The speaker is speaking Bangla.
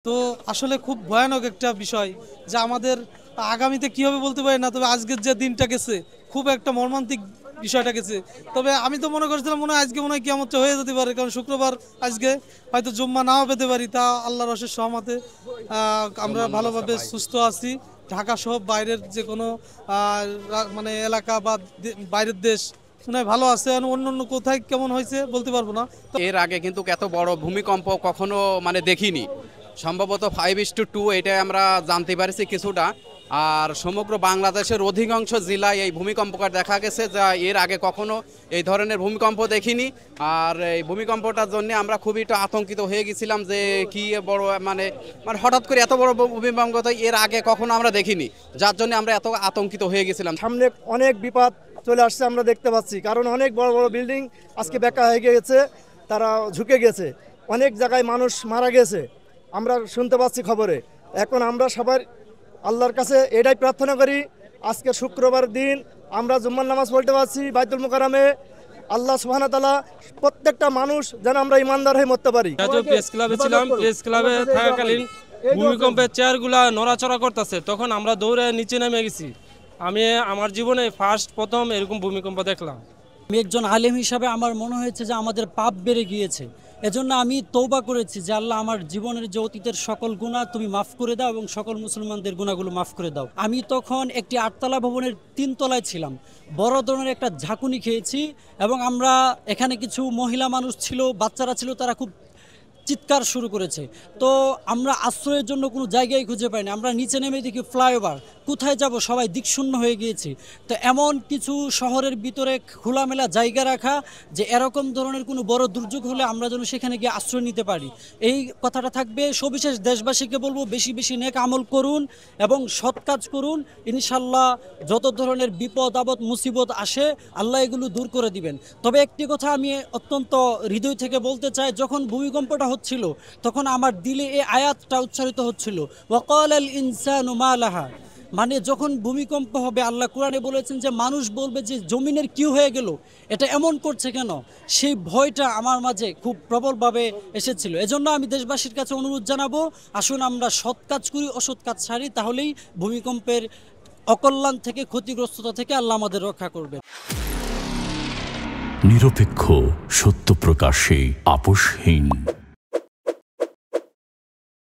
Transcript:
তো আসলে খুব ভয়ানক একটা বিষয় যে আমাদের আগামীতে কি হবে বলতে পারি না, তবে আজকের যে দিনটা গেছে খুব একটা মর্মান্তিক বিষয়টা গেছে। তবে আমি তো মনে করছিলাম মনে হয় আজকে মনে হয় কিয়ামতটা হয়ে যেতে পারে, কারণ শুক্রবার আজকে হয়তো জুম্মা নাও পেতে পারি, তা আল্লাহর অশেষ সহমতে আমরা ভালোভাবে সুস্থ আছি। ঢাকা সহ বাইরের যে কোনো মানে এলাকা বা বাইরের দেশ মনে হয় ভালো আছে, অন্য অন্য কোথায় কেমন হয়েছে বলতে পারবো না। এর আগে কিন্তু এত বড় ভূমিকম্প কখনো দেখিনি। সম্ভবত 5:2 এটাই আমরা জানতে পারছি কিছুটা। আর সমগ্র বাংলাদেশের অধিকাংশ জেলায় এই ভূমিকম্পটা দেখা গেছে, যা এর আগে কখনো এই ধরনের ভূমিকম্প দেখিনি। আর এই ভূমিকম্পটার জন্য আমরা খুবই একটু আতঙ্কিত হয়ে গেছিলাম যে কি বড় মানে মানে হঠাৎ করে এত বড় ভূমিকম্প তো এর আগে কখনো আমরা দেখিনি, যার জন্য আমরা এত আতঙ্কিত হয়ে গেছিলাম। সামনে অনেক বিপদ চলে আসছে আমরা দেখতে পাচ্ছি, কারণ অনেক বড় বড় বিল্ডিং আজকে বেঁকা হয়ে গেছে, তারা ঝুঁকে গেছে, অনেক জায়গায় মানুষ মারা গেছে আমরা শুনতে পাচ্ছি খবরে। এখন আমরা সবার আল্লাহর কাছে এটাই প্রার্থনা করি, আজকে শুক্রবার দিন আমরা জুম্মার নামাজ পড়তে পারছি বাইতুল মুকাররমে। আল্লাহ সুবহানাহু ওয়া তাআলা প্রত্যেকটা মানুষ যেন আমরা ইমানদার হয়ে মরতে পারি। প্রেস ক্লাবে ছিলাম, প্রেস ক্লাবে থাকাকালীন ভূমিকম্পের চেয়ারগুলা নড়াচড়া করতেছে, তখন আমরা দৌড়ে নিচে নেমে গেছি। আমি আমার জীবনে প্রথম এরকম ভূমিকম্প দেখলাম। আমি একজন আলেম হিসাবে আমার মনে হয়েছে যে আমাদের পাপ বেড়ে গিয়েছে, এজন্য আমি তওবা করেছি যে আল্লাহ আমার জীবনের যে অতীতের সকল গুনাহ তুমি মাফ করে দাও এবং সকল মুসলমানদের গুনাহগুলো মাফ করে দাও। আমি তখন একটি 8তলা ভবনের 3 তলায় ছিলাম, বড় ধরনের একটা ঝাঁকুনি খেয়েছি এবং আমরা এখানে কিছু মহিলা মানুষ ছিল, বাচ্চারা ছিল, তারা খুব চিৎকার শুরু করেছে। তো আমরা আশ্রয়ের জন্য কোনো জায়গায় খুঁজে পাইনি, আমরা নিচে নেমে দেখি ফ্লাইওভার, কোথায় যাব, সবাই দিকশূন্য হয়ে গিয়েছি। তো এমন কিছু শহরের ভিতরে খোলামেলা জায়গা রাখা যে এরকম ধরনের কোনো বড় দুর্যোগ হলে আমরা যেন সেখানে গিয়ে আশ্রয় নিতে পারি, এই কথাটা থাকবে। সবিশেষ দেশবাসীকে বলবো বেশি বেশি নেক আমল করুন এবং সৎ কাজ করুন, ইনশাল্লাহ যত ধরনের বিপদ আপদ মুসিবত আসে আল্লাহ এগুলো দূর করে দিবেন। তবে একটি কথা আমি অত্যন্ত হৃদয় থেকে বলতে চাই, যখন ভূমিকম্পটা হচ্ছিল তখন আমার দিলে এই আয়াতটা উচ্চারিত হচ্ছিল, ওয়াকালাল ইনসানু মা লাহা। মানে যখন ভূমিকম্প হবে আল্লাহ কোরআনে বলেছেন যে মানুষ বলবে যে জমিনের কি হয়ে গেল, এটা এমন করছে কেন, সেই ভয়টা আমার মাঝে খুব প্রবলভাবে এসেছিল। এজন্য আমি দেশবাসীর কাছে অনুরোধ জানাবো, আসুন আমরা সৎ কাজ করি, অসৎ কাজ ছাড়ি, তাহলেই ভূমিকম্পের অকল্যাণ থেকে, ক্ষতিগ্রস্ততা থেকে আল্লাহ আমাদের রক্ষা করবে। নিরপেক্ষ, সত্য প্রকাশে আপোষহীন।